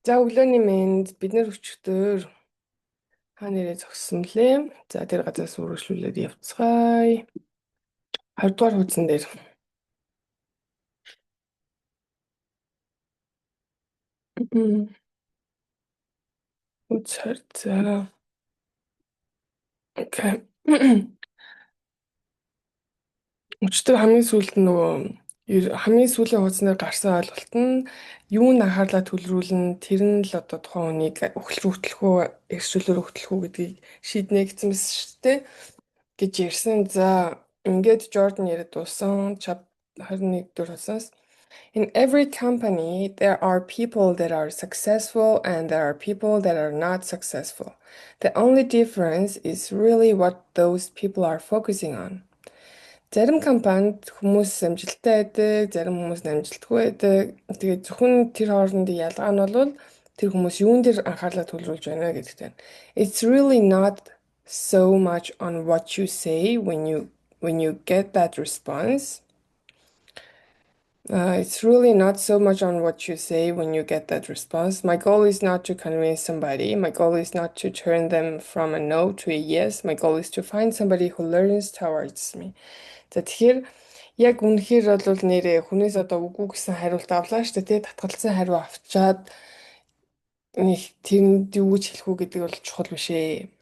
За өглөөний мэнд бид нэр өчтөр хаа нэрээ зогссон блээ. За тэр газраас үргэлжлүүлээд явцгаая. 20 дугаар хуудсан дээр. Үз харь. За. Окей. Өчтөр хамгийн сүүлд нь хамгийн сүүлийн хуудаснаар гарсан ойлголт нь юунд анхаарлаа төвлөрүүлнэ, тэр нь л одоо тухайн хүнийг өгтлөх үү, эрсчлэлээр өгтлөх үү гэдгийг шийднэ гэсэн мэт шүү дээ гэж ярьсан. За ингээд Jordan яриад дууссан. 21 дугаар хуудсаас In every company, there are people that are successful and there are people that are not successful. The only difference is really what those people are focusing on. Зарим компанид хүмүүс амжилттай байдаг, зарим хүмүүс амжилтгүй байдаг. Тэгээд зөвхөн тэр хоорондын ялгаа нь бол тэр хүмүүс юун дээр анхаарлаа төвлөрүүлж байна гэдэгт байна. It's really not so much on what you say when you get that response. It's really not so much on what you say when you get that response. My goal is not to convince somebody. My goal is not to turn them from a no to a yes. My goal is to find somebody who learns towards me. За тэгэхээр яг үнэхээр бол нэрээ хүнээс одоо үгүй гэсэн хариулт авлаа шүү дээ. Татгалзсан хариу авчаад нэг тэнд юу гэж хэлэх үү гэдэг бол чухал биш ээ.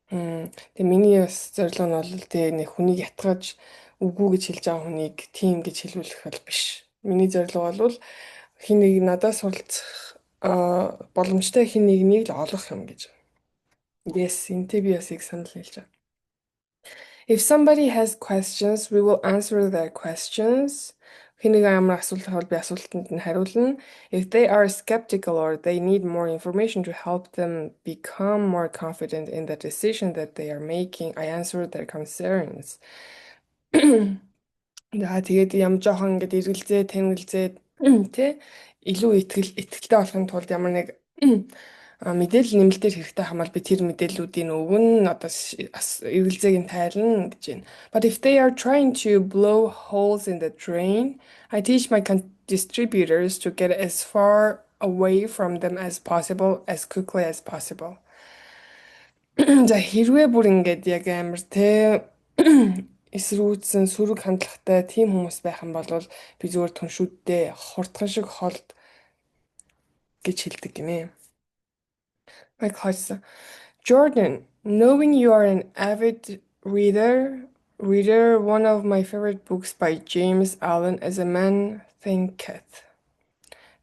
Тэгээ миний бас зорилго нь бол тэгээ нэг хүнийг ятгаж үгүй гэж хэлж байгаа хүнийг тийм гэж хэлүүлэх бол биш. Миний зорилго бол хин нэг надаас суралцах боломжтой хин нэгнийг л олох юм гэж. Yes, энтэй би бас их санал хэлж байгаа. If somebody has questions, we will answer their questions. Хин нэг ямар асуулт бол би асуултанд нь хариулна. If they are skeptical or they need more information to help them become more confident in the decision that they are making, I answer their concerns. За тэгээд ям жоохон ингээд эргэлзээ, тэнглзээ тэ илүү итгэлтэй болохын тулд ямар нэг мэдээлэл нэмэлтээр хэрэгтэй хамаал би тэр мэдээллүүдийн өгөн одоо эргэлзээг нь тайлна гэж байна. But if they are trying to blow holes in the drain, I teach my distributors to get as far away from them as possible, as quickly as possible. За хэрвээ бүр ингээд яг амар те эсрүүцсэн сөрөг хандлагатай тийм хүмүүс байх юм бол би зүгээр түншүүддээ хурдхан шиг холд гэж хэлдэг гинэ. Like Hodgson. Jordan, knowing you are an avid reader, one of my favorite books by James Allen, As a Man Thinketh,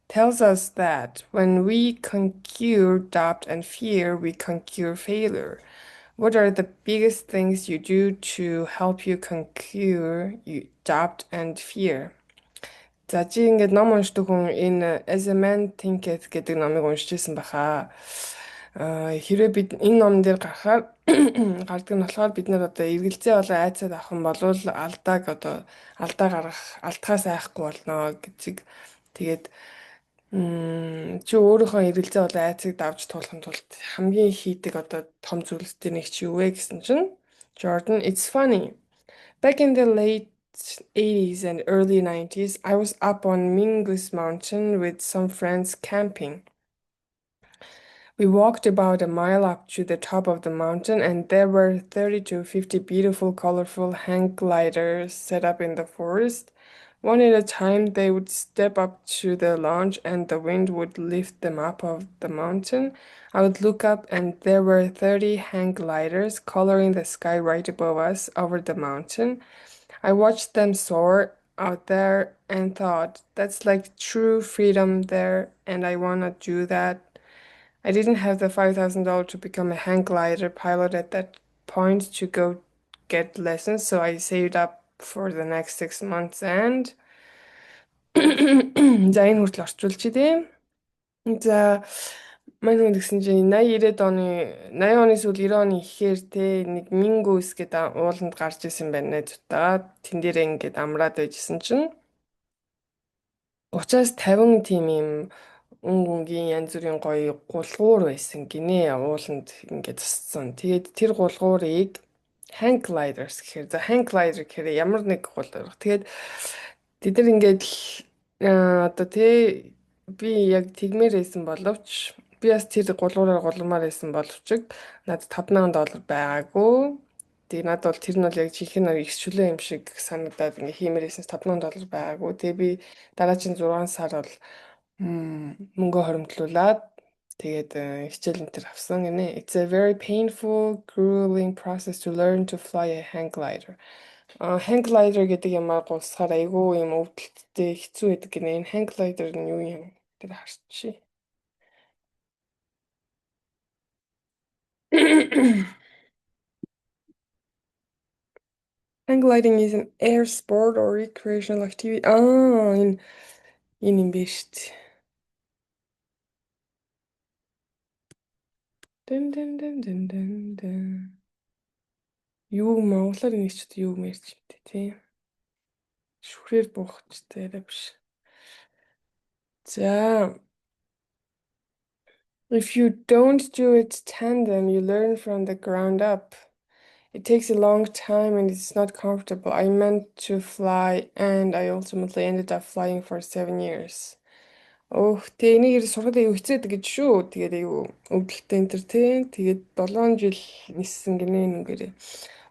tells us that when we conquer doubt and fear, we conquer failure. What are the biggest things you do to help you conquer doubt and fear? За чи ингээд ном уншдаг хүн энэ As a Man Thinketh гэдэг номыг уншижсэн баха. Хэрвээ бид энэ ном дээр гарахаар гардаг нь болохоор бид нар одоо эргэлзээ болоо айцаад авах юм бол алдааг одоо алдаа гаргах алдхаас айхгүй болно гэж. Тэгээд чи өөрийнхөө эргэлзээ болоо айцыг давж туулахын тулд хамгийн хийдэг одоо том зүйлстэй нэг чи юу вэ гэсэн чинь Jordan, it's funny. Back in the late 80s and early 90s, I was up on Mingus Mountain with some friends camping. We walked about a mile up to the top of the mountain, and there were 30 to 50 beautiful, colorful hang gliders set up in the forest. One at a time, they would step up to the launch, and the wind would lift them up of the mountain. I would look up, and there were 30 hang gliders coloring the sky right above us over the mountain. I watched them soar out there and thought, that's like true freedom there, and I want to do that. I didn't have the $5,000 to become a hang glider pilot at that point to go get lessons, so I saved up for the next 6 months and за энэ хүртэл орчуулж дээ. За мань хүн гэсэн чинь 80 оны сүүл 90 оны ихээр те нэг Mingus гэдэг ууланд гарч исэн байна найзтайгаа. Тэн дээрээ ингээд амраад байжсэн чинь 30-аас 50 тийм юм өнгөнгийн янз бүрийн гоё гулгуур байсан гинэ ууланд ингээд зассан. Тэгээд тэр гулгуурыг hang gliders гэхээр за hang glider гэхээр ямар нэг гулгуур. Тэгээд тэд нар ингээд одоо тий би яг тэгмээр байсан боловч би бас тэр гулгуураар гулмаар байсан боловч надад $5,000 байгаагүй. Тэгээ надад бол тэр нь бол яг жинхэнэ нэг их чөлөө юм шиг санагдаад ингээ хиймээрээсээс $5,000 байгаагүй. Тэгээ би дараагийн 6 сар бол мөнгө хоримтлуулад тэгээд хичээл энэ төр авсан гинэ. It's a very painful, grueling process to learn to fly a hang glider. Hang glider гэдэг юмаа гуйсахаар айгүй юм өвдөлттэй хэцүү байдаг гинэ. Энэ hang glider нь юу юм? Тэр харчих. Hang gliding is an air sport or recreational activity. Энэ юм биш үү? Дэн дэн дэн дэн дэн дэн. Юу монголоор нэг ч юу мэрч юм те тийм. Шүрээр буух ч яриа биш. За, if you don't do it tandem, you learn from the ground up. It takes a long time and it's not comfortable. I meant to fly and I ultimately ended up flying for 7 years. Ох, тэгээ энийг сурахад аюу хэцээд гэж шүү. Тэгээд аюу өвдөлттэй энэ төр тий. Тэгээд 7 жил ниссэн гинэ нүгээрээ.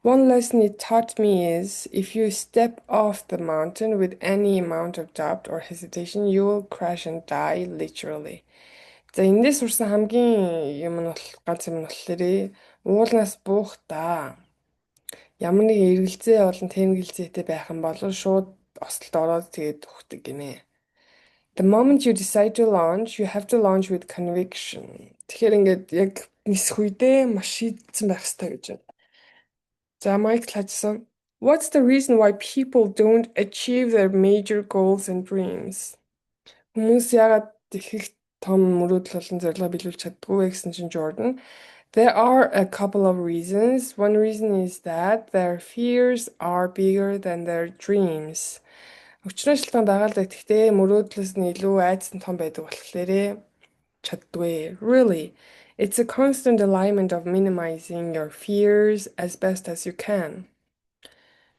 One lesson it taught me is if you step off the mountain with any amount of doubt or hesitation, you will crash and die literally. За эндээс сурсан хамгийн юм нь бол ганц юм нь болохоор уулнаас буухдаа ямар нэг эргэлзээ болон тэмгэлзээтэй байх юм бол шууд осолд ороод тэгээд ухдаг гинэ. The moment you decide to launch, you have to launch with conviction. Тэгэхээр ингээд яг нисэх үедээ маш шийдсэн байх хэрэгтэй гэж байна. За Майкл Хажсон. What's the reason why people don't achieve their major goals and dreams? Хүмүүс яагаад их том мөрөөдөл болон зорилго биелүүлж чаддгүй вэ гэсэн чинь Jordan. There are a couple of reasons. One reason is that their fears are bigger than their dreams. Өчнөө шалтгаан дагаалдаг. Гэхдээ мөрөөдлөөс нь илүү айдас нь том байдаг болохоор чаддгүй. Really, it's a constant alignment of minimizing your fears as best as you can.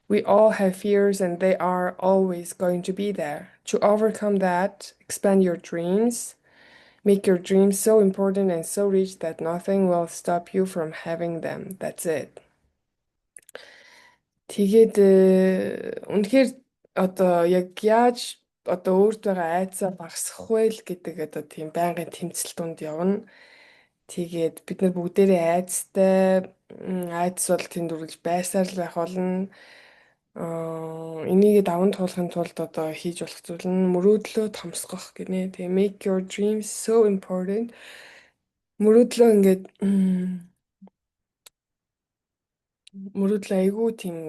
We all have fears and they are always going to be there. To overcome that, expand your dreams. Make your dreams so important and so rich that nothing will stop you from having them. That's it. Тэгээд үнэхээр одоо яг яаж одоо өөрт байгаа айцаа багасгах вэ л гэдэг одоо тийм байнгын тэмцэл донд явна. Тэгээд бид нар бүгдээрээ айцтай айц бол тэнд үргэлж байсаар л байх болно. Энийг даван туулахын тулд одоо хийж болох зүйл нь мөрөөдлөө томсгох гинэ. Тэгээ make your dreams so important. Мөрөөдлөө ингээд мөрөөдлөө айгүй тийм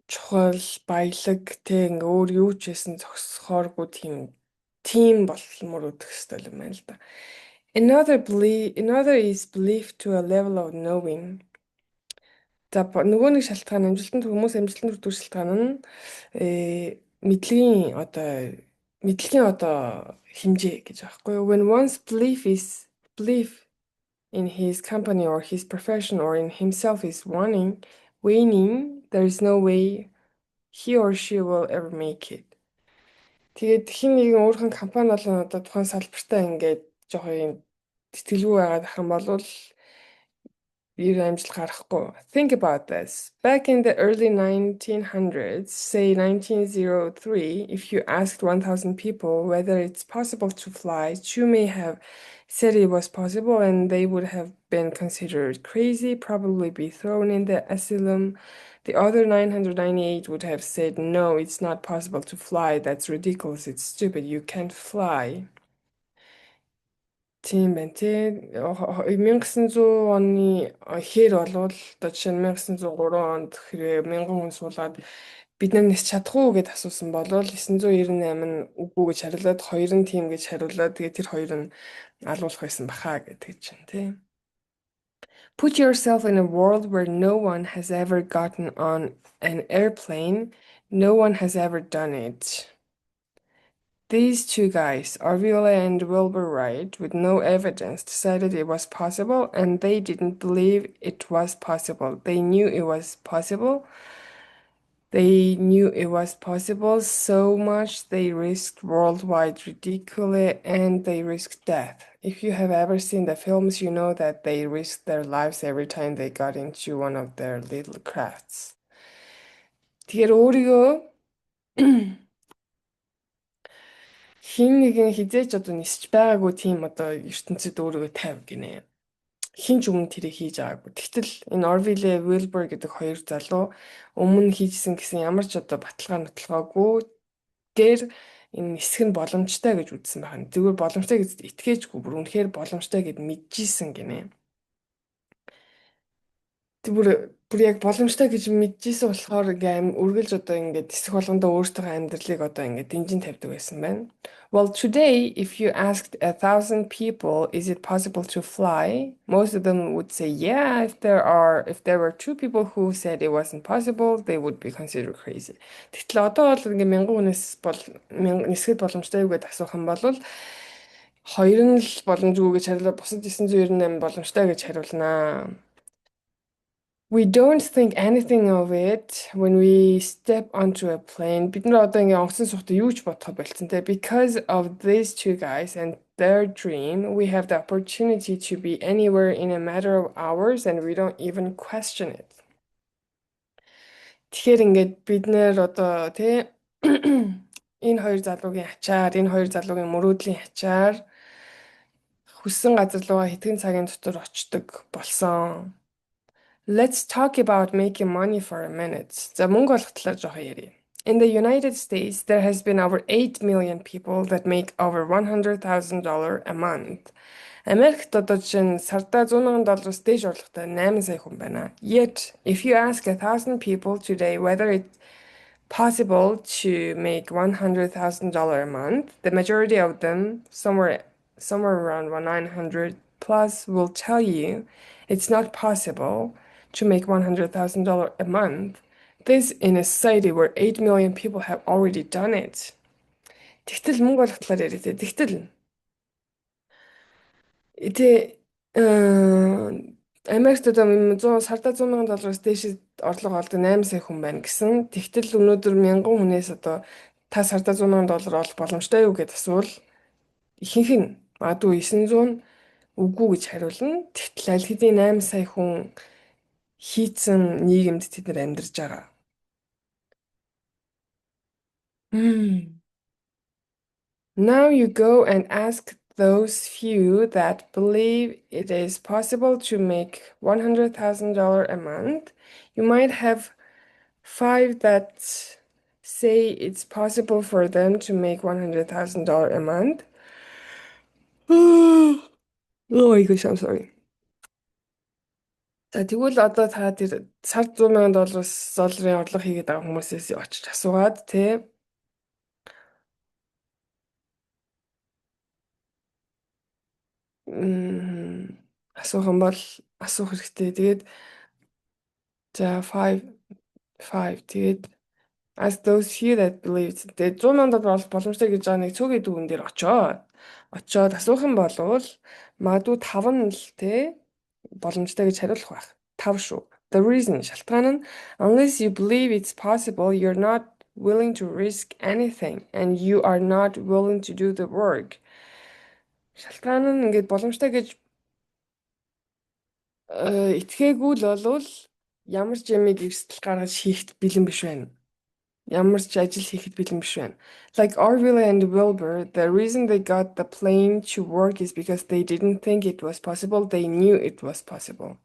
чухал баялаг те ингээ өөр юу ч байсан зогсохооргүй тийм бол мөрөөдөх ёстой юм байна л да. Another is belief to a level of knowing. За нөгөө нэг шалтгаан амжилтанд хүмүүс амжилтанд хүрэх шалтгаан нь мэдлэгийн одоо хэмжээ гэж аахгүй юу? When one's belief in his company or his profession or in himself is waning, there is no way he or she will ever make it. Тэгээд хин нэгэн өөрхөн компани болон одоо тухайн салбартаа ингээд жоохон юм тэтгэлгүй байгаад ах юм бол амжилт гарахгүй. Think about this. Back in the early 1900s, say 1903, if you asked 1,000 people whether it's possible to fly, two may have said it was possible and they would have been considered crazy, probably be thrown in the asylum. The other 998 would have said, no, it's not possible to fly. That's ridiculous. It's stupid. You can't fly. Тийм байна тий. 1900 оны ихээр болвол одоо жишээ нь 1903 онд хэрэг 1000 хүн суулгаад бид нар нис чадах уу гэд асуусан бол 998 нь үгүй гэж хариулаад 2 нь тийм гэж хариулаад тэгээ тэр 2 нь алуулах байсан баха гэдэг чинь тий. Put yourself in a world where no one has ever gotten on an airplane, no one has ever done it. These two guys, Arviola and Wilbur Wright, with no evidence, decided it was possible, and they didn't believe it was possible. They knew it was possible, They knew it was possible so much they risked worldwide ridicule and they risked death. If you have ever seen the films, you know that they risked their lives every time they got into one of their little crafts. Тэгэхээр өөрийгөө хин нэгэн хизээч одоо нисч байгаагүй тийм одоо ертөнцид өөрийгөө тавь гинэ. Хин ч өмнө тэрийг хийж байгаагүй. Тэгтэл энэ Orville Wilbur гэдэг хоёр залуу өмнө хийжсэн гэсэн ямар ч одоо баталгаа нотолгоогүй гэр энэ нисэх нь боломжтой гэж үзсэн байна. Зүгээр боломжтой гэж итгээжгүй бүр үнэхээр боломжтой гэд мэдчихсэн гинэ. Тэг бүр яг боломжтой гэж мэдчихсэн болохоор ингээм үргэлж одоо ингээд эсэх болгондоо өөртөө амьдралыг одоо ингээд дэнжин тавьдаг байсан байна. Well, today, if you asked 1,000 people, is it possible to fly? Most of them would say, yeah. If there were two people who said it wasn't possible, they would be considered crazy. Тэгтэл одоо бол ингээд мянган хүнээс нисгэд боломжтой юу гэдээ асуух юм бол хоёр нь л боломжгүй гэж хариулаад бусад 998 боломжтой гэж хариулнаа. We don't think anything of it when we step onto a plane. Бид нар одоо ингээ онгоцон суухдаа юу ч бодоход болцсон те. Because of these two guys and their dream, we have the opportunity to be anywhere in a matter of hours and we don't even question it. Тэгэхээр ингээд бид нэр одоо те энэ хоёр залуугийн ачаар, энэ хоёр залуугийн мөрөөдлийн ачаар хүссэн газар руугаа хэдхэн цагийн дотор очдог болсон. Let's talk about making money for a minute. За мөнгө олох талаар жоохон ярив. In the United States, there has been over 8 million people that make over $100,000 a month. Америкт одоо чинь сардаа $100,000 дээш орлоготой 8 сая хүн байна. Yet, if you ask 1,000 people today whether it's possible to make $100,000 a month, the majority of them, somewhere around 900 plus, will tell you it's not possible to make $100,000 a month. This in a society where 8 million people have already done it. Тэгтэл мөнгө олох талаар яриа тэ. Тэгтэл Америкт одоо 100 сардаа $100,000 дээш орлого олдог 8 сая хүн байна гэсэн. Тэгтэл өнөөдөр мянган хүнээс одоо та сардаа $100,000 олох боломжтой юу гэдээ асуувал ихэнх нь магадгүй 900 үгүй гэж хариулна. Тэгтэл аль хэдийн 8 сая хүн хийцэн нийгэмд тэд нар амьдарч байгаа. Now you go and ask those few that believe it is possible to make $100,000 a month. You might have 5 that say it's possible for them to make $100,000 a month. Oh my gosh, I'm sorry. За тэгвэл одоо та тэр сард $100,000 орлого хийгээд байгаа хүмүүсээс очиж асуугаад тий асуух юм бол асуух хэрэгтэй. Тэгээд за 5 тэгээд as those few that believe тэгээд $100,000 олох боломжтой гэж байгаа нэг цөөхөн дүүгэн дээр очоод асуух юм бол магадгүй 5 нь л тий боломжтой гэж хариулах байх. 5 шүү. The reason шалтгаан нь unless you believe it's possible, you're not willing to risk anything and you are not willing to do the work. Шалтгаан нь ингээд боломжтой гэж итгээгүй л болвол ямар ч ямиг эрсдэл гаргаж хийхэд бэлэн биш байна. Ямар ч ажил хийхэд бэлэн биш байна. Like Orville and Wilbur, the reason they got the plane to work is because they didn't think it was possible, they knew it was possible.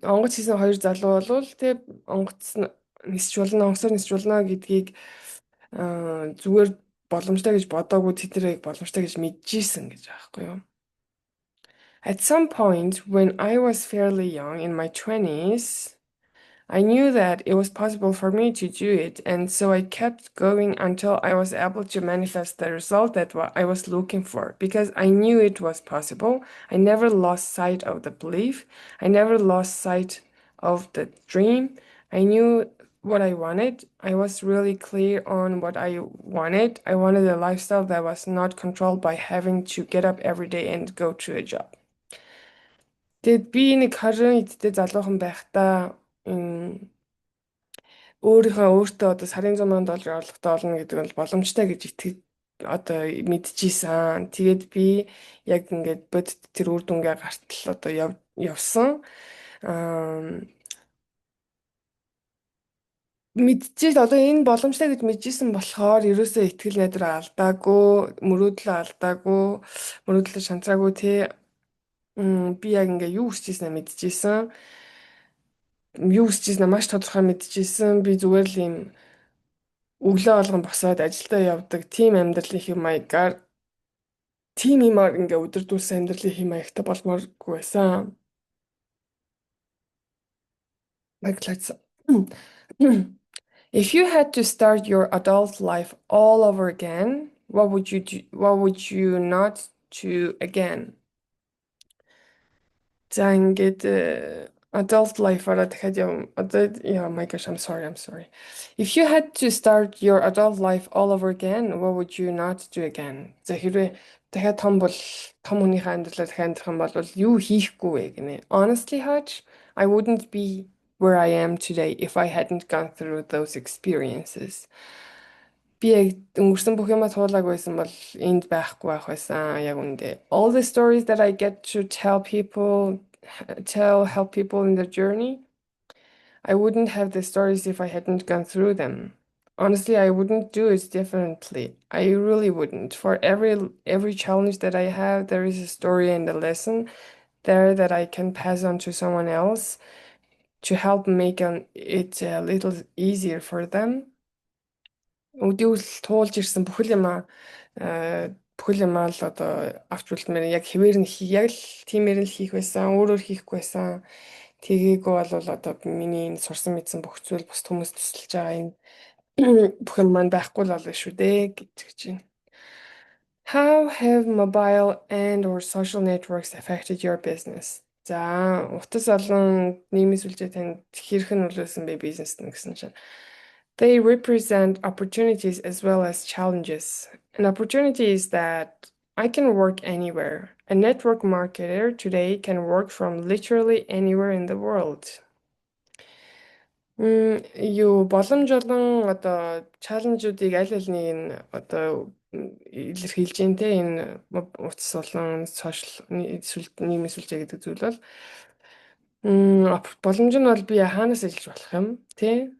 Онгоц хийсэн хоёр залуу болвол тэг онгоц нисч болно, онгоцоор нисч болно гэдгийг зүгээр боломжтой гэж бодоогүй тэднийг боломжтой гэж мэдчихсэн гэж аахгүй юу. At some point when I was fairly young in my 20s, I knew that it was possible for me to do it, and so I kept going until I was able to manifest the result that I was looking for. Because I knew it was possible, I never lost sight of the belief. I never lost sight of the dream. I knew what I wanted. I was really clear on what I wanted. I wanted a lifestyle that was not controlled by having to get up every day and go to a job. Тэгэд би нэг 20 эдтэй залуухан байхдаа өөрийнхөө өөртөө одоо сарын 100,000 долларын орлоготой олно гэдэг нь боломжтой гэж итгэж одоо мэдчихсэн. Тэгээд би яг ингээд бодит тэр үр дүнгээ гартал одоо явсан. Аа мэдчихэл одоо энэ боломжтой гэж мэдчихсэн болохоор ерөөсөө ихтгэл найдвараа алдаагүй, мөрөөдлөө алдаагүй, мөрөөдлөө шантраагүй тий. Би яг ингээ юу хийж ийснэ мэдчихсэн. Юу хийж ийснэ маш тодорхой мэдчихсэн. Би зүгээр л юм өглөө болгон босоод ажилдаа явдаг тийм амьдралын хэм маягаар тийм юмар ингээ өдөрдүүлсэн амьдралын хэм маягтай болмооргүй байсан. Баярлалаа. If you had to start your adult life all over again, what would you do, what would you not do again? За ингээд adult life-араа дахиад одоо yeah, oh my gosh, I'm sorry, I'm sorry. If you had to start your adult life all over again, what would you not do again? За хэрвээ дахиад том хүнийхээ амьдралаа дахиад амьдрах юм бол юу хийхгүй вэ гинэ? Honestly, Hutch, I wouldn't be where I am today if I hadn't gone through those experiences. Би яг өнгөрсөн бүх юмаа туулаагүй байсан бол энд байхгүй байх байсан яг үндэ. All the stories that I get to help people in their journey, I wouldn't have the stories if I hadn't gone through them. Honestly, I wouldn't do it differently. I really wouldn't. For every challenge that I have, there is a story and a lesson there that I can pass on to someone else to help make it a little easier for them. Өдөрл туулж ирсэн бүхэл юмаа л одоо авч үлдмээр яг хэвээр нь яг л тиймэр л хийх байсан, өөрөөр хийхгүй байсан. Тэгээгүй бол одоо миний энэ сурсан мэдсэн бүх зүйл бусд хүмүүс тусалж байгаа энэ бүх юм маань байхгүй л болно шүү дээ гэж байна. How have mobile and or social networks affected your business? За, утас олон нийгмийн сүлжээ танд хэрхэн нөлөөлсөн бэ бизнест нь гэсэн чинь. They represent opportunities as well as challenges. An opportunity is that I can work anywhere. A network marketer today can work from literally anywhere in the world. Юу боломж олон одоо чаленжуудыг аль алиныг нь одоо илэрхийлж дээ энэ утас болон сошиал нийгмийн сүлжээ гэдэг зүйл бол боломж нь бол би хаанаас ажиллаж болох юм тий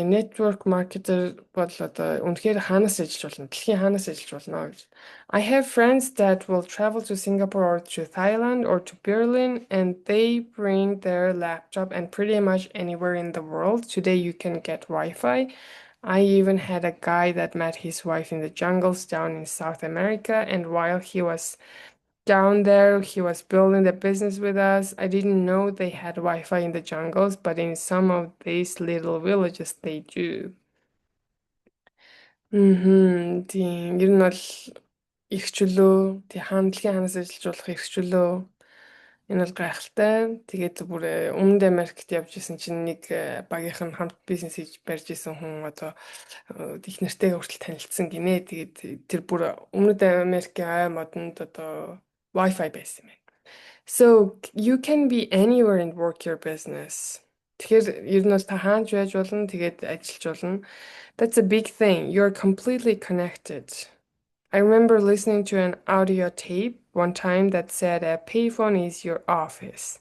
network marketer бол одоо үнэхээр хаанаас ажиллаж болно дэлхийн хаанаас ажиллаж болно гэж. I have friends that will travel to Singapore or to Thailand or to Berlin and they bring their laptop and pretty much anywhere in the world. Today you can get Wi-Fi. I even had a guy that met his wife in the jungles down in South America, and while he was down there, he was building the business with us. I didn't know they had Wi-Fi in the jungles, but in some of these little villages they do. Тийм. Ер нь бол их чөлөө, тий хаандлын ханаас ажиллаж болох их чөлөө. Энэ бол гайхалтай. Тэгээд бүр Өмнөд Америкт явж исэн чинь нэг багийнх нь хамт бизнес хийж барьж исэн хүн одоо их нэртэйгээ хүртэл танилцсан гинэ. Тэгээд тэр бүр Өмнөд Америкийн ай модонд одоо Wi-Fi байсан юм байна. So you can be anywhere and work your business. Тэгэхээр ер нь бол та хаанч байж болно, тэгээд ажиллаж болно. That's a big thing. You're completely connected. I remember listening to an audio tape one time that said a payphone is your office.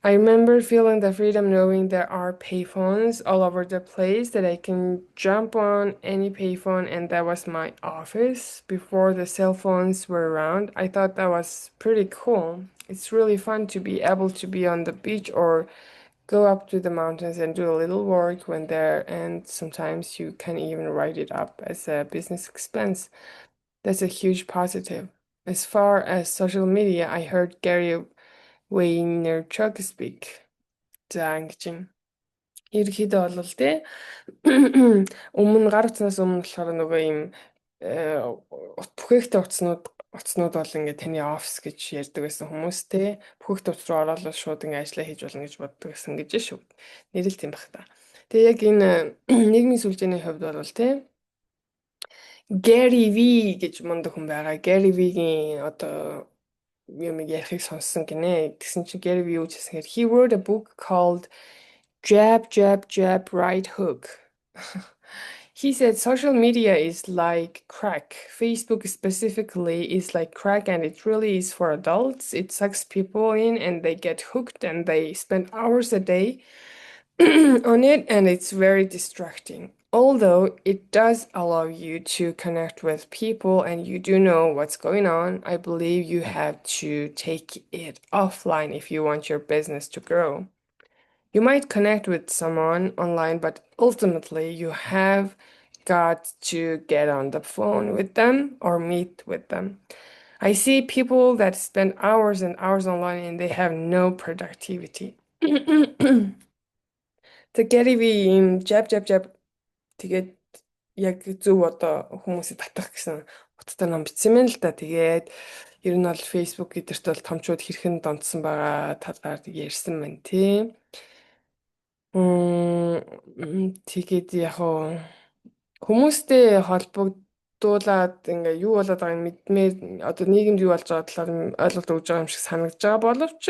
I remember feeling the freedom knowing there are payphones all over the place that I can jump on any payphone and that was my office before the cell phones were around. I thought that was pretty cool. It's really fun to be able to be on the beach or go up to the mountains and do a little work when there, and sometimes you can even write it up as a business expense. That's a huge positive. As far as social media, I heard Gary Vaynerchuk speak. За ингэж юм. Ерөнхийдөө бол тэ өмнө гар утснаас өмнө болохоор нөгөө юм бүхээгтэй утаснууд бол ингээд таны офис гэж ярьдаг байсан хүмүүс те бүхээгтэй утас руу ороод шууд ингээд ажиллаа хийж болно гэж боддог гэсэн гэж шүү. Нэрэл тийм байх та. Тэгээ яг энэ нийгмийн сүлжээний хувьд бол те Gary V гэж мундаг хүн байгаа. Gary V-гийн одоо юм ярихыг сонссон гинэ. Тэгсэн чинь Gary V юу гэсэн хэрэг he wrote a book called Jab, jab, jab, right hook. He said social media is like crack. Facebook specifically is like crack, and it really is for adults. It sucks people in and they get hooked and they spend hours a day on it, and it's very distracting. Although it does allow you to connect with people and you do know what's going on, I believe you have to take it offline if you want your business to grow. You might connect with someone online, but ultimately you have got to get on the phone with them or meet with them. I see people that spend hours and hours online and they have no productivity. Тэг Gary V ийм jab тэгээд яг зөв одоо хүмүүсийг татах гэсэн утгатай ном бичсэн мэн л да. Тэгээд ер нь бол Facebook гэдэрт бол томчууд хэрхэн донтсон байгаа талаар ярьсан байна тий. Тэгээд яг уу хүмүүстэй холбогдуулаад ингээ юу болоод байгааг мэдмээр одоо нийгэмд юу болж байгаа талаар ойлголт өгж байгаа юм шиг санагдаж байгаа боловч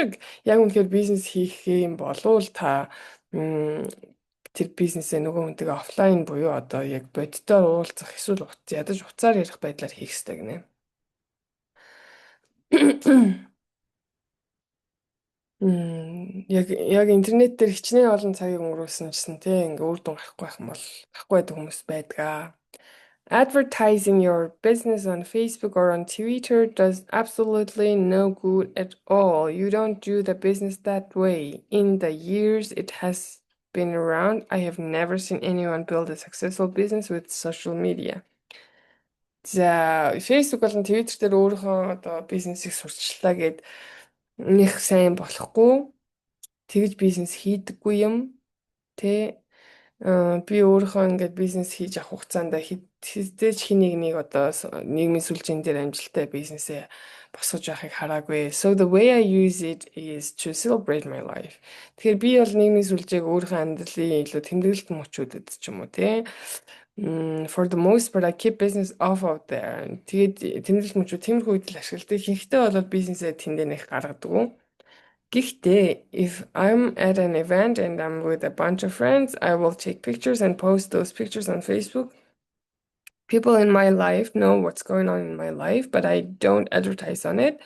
яг үнэхээр бизнес хийх юм болвол та тэр бизнесээ нөгөө хүнтэйгээ офлайн буюу одоо яг бодитоор уулзах эсвэл ядаж уцаар ярих байдлаар хийх хэрэгтэй гинэ. Яг интернет дээр хичнээн олон цагийг өнгөрүүлсэн гэсэн тий ингээ үр дүн гарахгүй байх юм бол гарахгүй байдаг хүмүүс байдаг. Advertising your business on Facebook or on Twitter does absolutely no good at all. You don't do the business that way. In the years it has been around, I have never seen anyone build a successful business with social media. За, Facebook болон Twitter дээр өөрийнхөө одоо бизнесийг сурчлаа гэд нэх сайн болохгүй, тэгж бизнес хийдэггүй юм. Тэ би өөрийнхөө ингээд бизнес хийж авах хугацаанд хэзээ ч хэнийг нэг одоо нийгмийн сүлжээн дээр амжилттай бизнесээ босгож явахыг хараагүй. So the way I use it is to celebrate my life. Тэгэхээр би бол нийгмийн сүлжээг өөрийнхөө амьдралын илүү тэмдэглэлт мөчүүдэд ч юм уу тий. For the most part I keep business off out there. Тэгээд тэмдэглэлт мөчүүд тиймэрхүү үед л ашигладаг. Ихэнхдээ бол бизнесээ тэндээ нэх гаргадаг. Гэхдээ, if I'm at an event and I'm with a bunch of friends, I will take pictures and post those pictures on Facebook. People in my life know what's going on in my life, but I don't advertise on it.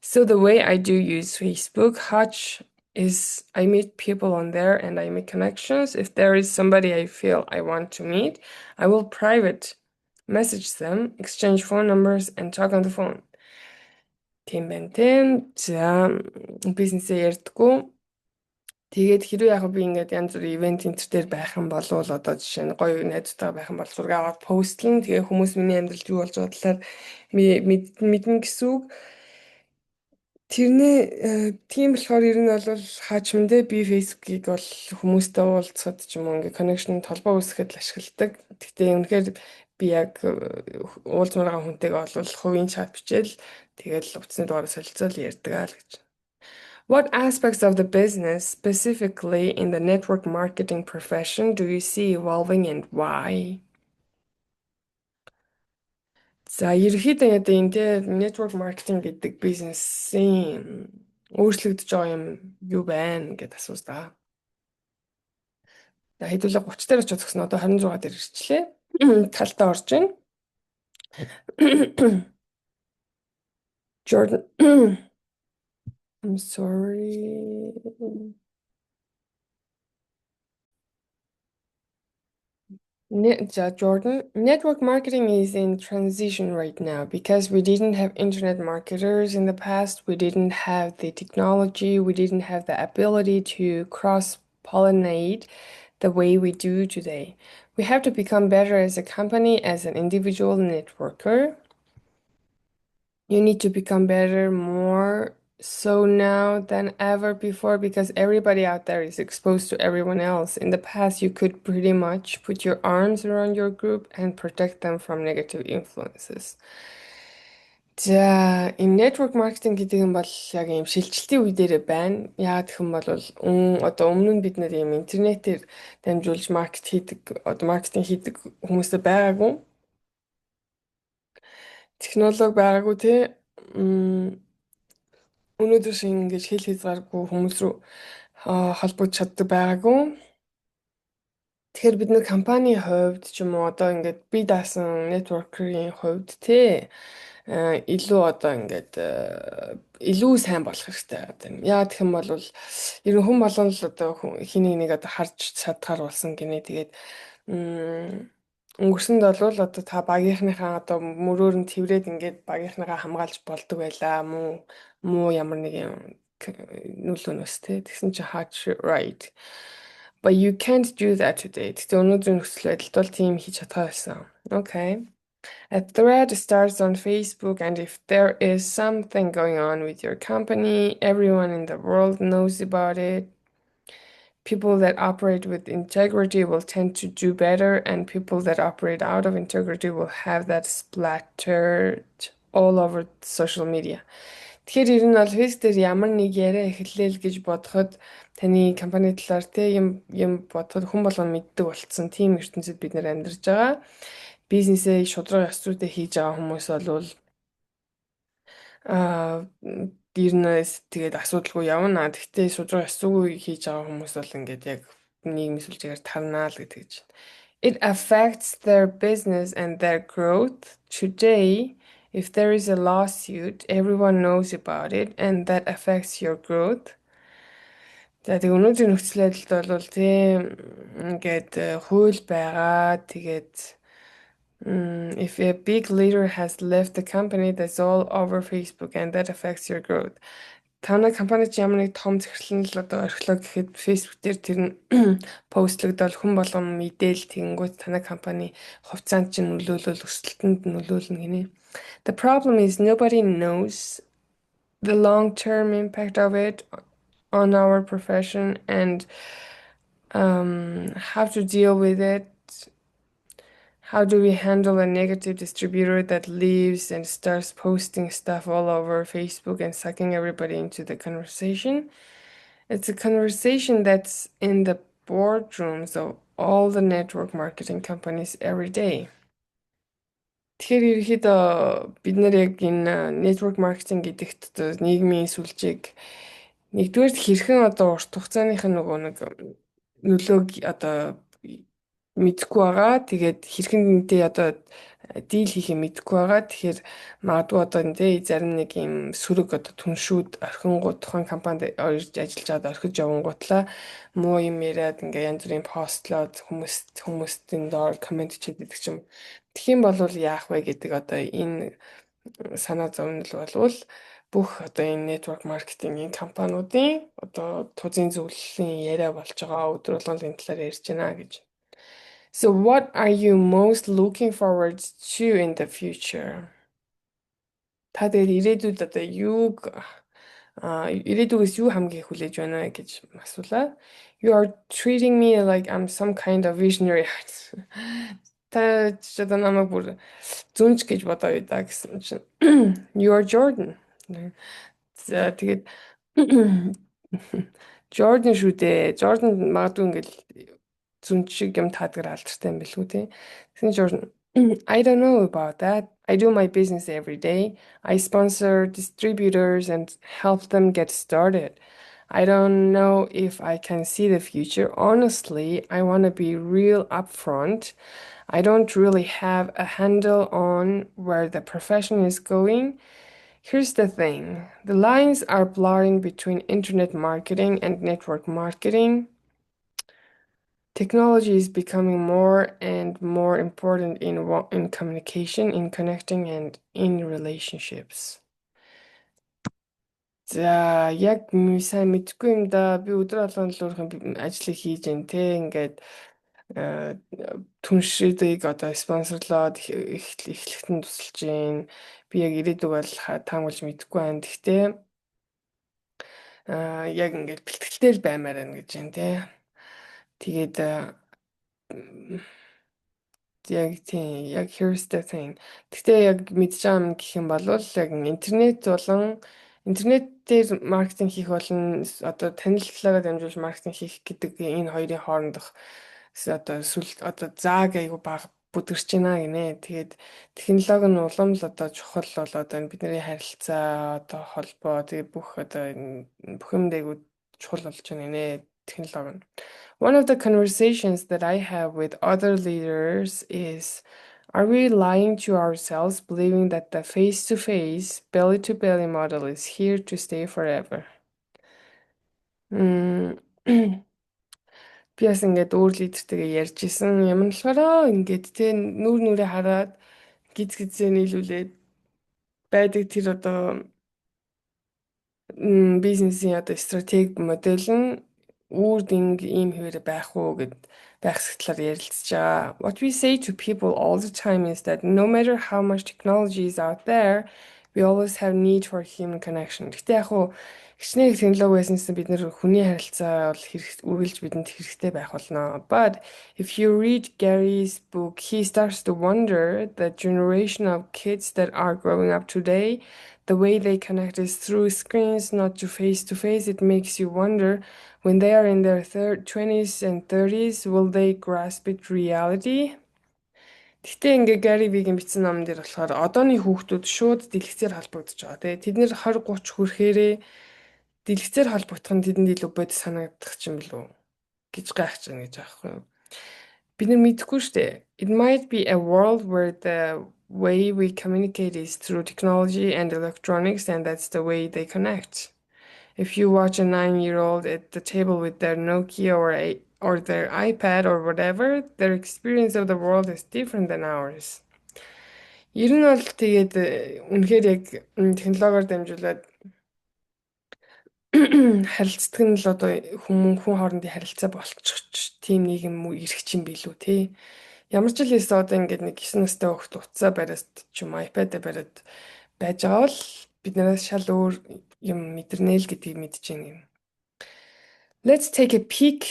So the way I do use Facebook, Hutch, is I meet people on there and I make connections. If there is somebody I feel I want to meet, I will private message them, exchange phone numbers, and talk on the phone. Тийм байна те. За бизнесээ ярьдаггүй. Тэгээд хэрвээ яг би ингээд янз бүрийн ивент центр дээр байх юм бол одоо жишээ нь гоё найзтайгаа байх юм бол зураг аваад постлно. Тэгээ хүмүүс миний амьдралд юу болж байгаа талаар мэднэ гэсэн үг. Тэрнээ тийм болохоор ер нь бол хаачмандээ би Facebook-ийг бол хүмүүстэй уулзахад ч юм уу ингээд connection толгой үүсгэхэд л ашигладаг. Гэхдээ үнэхээр би яг уулзмаар байгаа хүнтэйгээ бол хувийн чат бичээл тэгэл утасны дугаараа солилцоол ярьдаг аа л гэж. What aspects of the business, specifically in the network marketing profession, do you see evolving and why? За, ерөнхийдөө яг энэ те network marketing гэдэг бизнесийн өөрчлөгдөж байгаа юм юу байна гэдээ асууж та. За, хэдүүлээ 30 дээр очиж өгсөн одоо 26 дээр ирчлээ. Талтаа орж байна. Jordan, I'm sorry. Jordan, network marketing is in transition right now because we didn't have internet marketers in the past. We didn't have the technology. We didn't have the ability to cross-pollinate the way we do today. We have to become better as a company, as an individual networker. You need to become better more so now than ever before because everybody out there is exposed to everyone else. In the past, you could pretty much put your arms around your group and protect them from negative influences. За, энэ network marketing гэдэг юм бол яг юм шилжилтийн үе дээр байна. Яагаад гэх юм бол одоо өмнө нь бид нэр юм интернетээр дамжуулж маркетинг хийдэг хүмүүстэй байгаагүй. Технологи байгаагүй те. Өнөөдөр шиг ингэж хэл хязгааргүй хүмүүс рүү холбогдож чаддаг байгаагүй. Тэгэхээр бид нэр компанийн хувьд ч юм уу одоо ингээд би даасан networker-ийн хувьд те илүү одоо ингээд илүү сайн болох хэрэгтэй. Одоо яа гэх юм бол ер нь хүн болгон л одоо хиний нэг одоо харж чадхаар болсон гинэ. Тэгээд өнгөрсөнд бол одоо та багийнхныхаа одоо мөрөөр нь тэрвэрэд ингээд багийнхныгаа хамгаалж болдог байлаа муу ямар нэг юм нөлөөнөөс те тэгсэн чи хаач right. But you can't do that today. Тэгтээ өнөөдрийн нөхцөл байдалд бол тийм хийж чадхаа байсан. Okay. A thread starts on Facebook, and if there is something going on with your company, everyone in the world knows about it. People that operate with integrity will tend to do better, and people that operate out of integrity will have that splattered all over social media. Тэгэхээр ер нь бол фейс дээр ямар нэг яриа эхэллээ л гэж бодоход таны компани талаар те юм бодоход хүн болгоно мэддэг болцсон тийм ертөнцид бид нэр амьдарч байгаа. Бизнесээ шудраг ёс зүйтэй хийж байгаа хүмүүс бол ер нь тэгээд асуудалгүй явна. Гэхдээ шудраг ёс зүйгүй хийж байгаа хүмүүс бол ингээд яг нийгмийн сүлжээгээр тарнаа л гэдэг чинь. It affects their business and their growth. Today, if there is a lawsuit, everyone knows about it, and that affects your growth. За тэг өнөөдрийн нөхцөл байдалд бол тийм ингээд хууль байгаа. Тэгээд if a big leader has left the company, that's all over Facebook, and that affects your growth. Танай компани ч ямар нэг том захирлан л одоо орхилоо гэхэд Facebook дээр тэр нь постлогдол хүн болгон мэдээл тэгэнгүүт танай компани хувьцаанд чинь нөлөөлөл өсөлтөнд нөлөөлнө гинэ. The problem is nobody knows the long-term impact of it on our profession and how to deal with it. How do we handle a negative distributor that leaves and starts posting stuff all over Facebook and sucking everybody into the conversation? It's a conversation that's in the boardrooms of all the network marketing companies every day. Тэгэхээр ерөөхдөө бид нэр яг энэ network marketing гэдэгт одоо нийгмийн сүлжээг нэгдүгээр хэрхэн одоо урт хугацааных нь нөгөө нэг нөлөөг одоо мэдхгүй байгаа. Тэгээд хэрхэн нэнтэй одоо дийл хийхээ мэдхгүй байгаа. Тэгэхээр магадгүй одоо энэ зарим нэг юм сөрөг одоо түншүүд орхингууд тухайн компанид ажиллаж байгаа орхиж явангуутлаа муу юм яриад ингээ янз бүрийн постлоод хүмүүстийн доор комент хийдэг ч юм. Тэгэх юм бол яах вэ гэдэг одоо энэ санаа зовнил болвол бүх одоо энэ network marketing-ийн компаниудын одоо тузын зөвлөлийн яриа болж байгаа өдөр болгон энэ талаар ярьж байна гэж. So what are you most looking forward to in the future? Та тэгээд ирээдүйд одоо ирээдүгээс юу хамгийн хүлээж байна вэ гэж асуулаа. You are treating me like I'm some kind of visionary. Та ч одоо намайг бүр зүнж гэж бодоо юу даа гэсэн чинь. You are Jordan. За тэгээд Jordan шүү дээ. Jordan магадгүй ингээл зүнж шиг юм таадгаар алдартай юм билүү те. Тэгсэн Jordan I don't know about that. I do my business every day. I sponsor distributors and help them get started. I don't know if I can see the future. Honestly, I want to be real upfront. I don't really have a handle on where the profession is going. Here's the thing. The lines are blurring between internet marketing and network marketing. Technology is becoming more and more important in communication, in connecting, and in relationships. За яг сайн мэдгүй юм да. Би өдөр болгон л өөрхөн ажлыг хийж байна те. Ингээд түншүүдийг одоо спонсорлоод эхлэхэд нь тусалж байна. Би яг ирээдүг бол таамаглаж мэдгүй байна. Гэхдээ яг ингээд бэлтгэлтэй л баймаар байна гэж байна те. Тэгээд яг тийм яг here's the thing. Гэхдээ яг мэдж байгаа юм гэх юм бол яг интернет болон интернетээр маркетинг хийх болон одоо танилцлаараа дамжуулж маркетинг хийх гэдэг энэ хоёрын хоорондох одоо зааг айгу бага бүдэрч байна гинэ. Тэгээд технологи нь улам л одоо чухал болоод байна. Бидний харилцаа одоо холбоо тэгээд бүх одоо бүх юмд айгу чухал болж байна нэ технологи нь. One of the conversations that I have with other leaders is, are we lying to ourselves, believing that the face-to-face, belly-to-belly model is here to stay forever? М, Би бас ингээд өөр лидертэйгээ ярьж исэн юм нь болохоор ингээд тэ нүүр нүрээ хараад гиз гизээ нийлүүлээд байдаг тэр одоо бизнесийн одоо стратеги модель нь үрд ийм хэвээр байх уу гэд байх сэтгэлээр ярилцж байгаа. What we say to people all the time is that no matter how much technology is out there, we always have need for human connection. Гэтэ яг хуу хичнээн их технологи байснаас бид нэр хүний харилцаа бол үргэлж бидэнд хэрэгтэй байх болно. But if you read Gary's book, he starts to wonder the generation of kids that are growing up today, the way they connect is through screens, not to face. It makes you wonder, when they are in their 20s and 30s, will they grasp it reality? Гэхдээ ингээ Gary Vee-ийн бичсэн номон дээр болохоор одооны хүүхдүүд шууд дэлгэцээр холбогдож байгаа. Тэгээ тэд нэр 20 30 хүрэхээрээ дэлгэцээр холбогдох нь тэдэнд илүү бод санагдах юм болов уу гэж гайхаж байна гэж аахгүй юу. Бид нар мэдэхгүй шүү дээ. It might be a world where the way we communicate is through technology and electronics, and that's the way they connect. If you watch a 9-year-old at the table with their Nokia or their iPad or whatever, their experience of the world is different than ours. Ер нь бол тэгээд үнэхээр яг технологиор дамжуулаад харилцдаг нь л одоо хүн хоорондын харилцаа болчих тийм нийгэм ирэх чинь билүү те. Ямар ч л хэлсэн одоо ингээд нэг 9 настай хүүхд утсаа бариад ч юм iPad-а бариад байж байгаа бол бид нараас шал өөр юм мэдэрнэ л гэдгийг мэдэж байна юм. Let's take a peek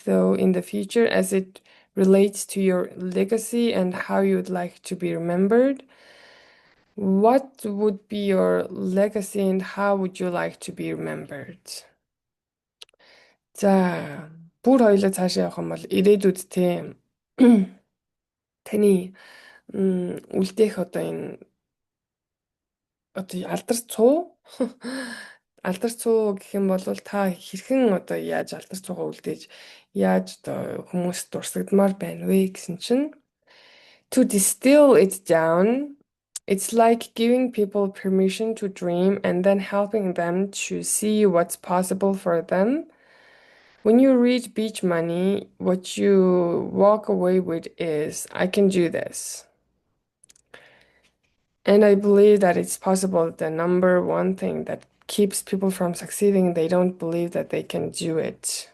though in the future as it relates to your legacy and how you'd like to be remembered. What would be your legacy and how would you like to be remembered? За, бүр хоёлоо цаашаа явах юм бол ирээдүйд тийм таны үлдээх одоо энэ одоо алдар цуу алдар цуу гэх юм бол та хэрхэн одоо яаж алдар цуугаа үлдээж яаж одоо хүмүүст дурсагдмаар байна вэ гэсэн чинь, to distill it down, it's like giving people permission to dream and then helping them to see what's possible for them. When you read Beach Money, what you walk away with is, I can do this. And I believe that it's possible. The number one thing that keeps people from succeeding, they don't believe that they can do it.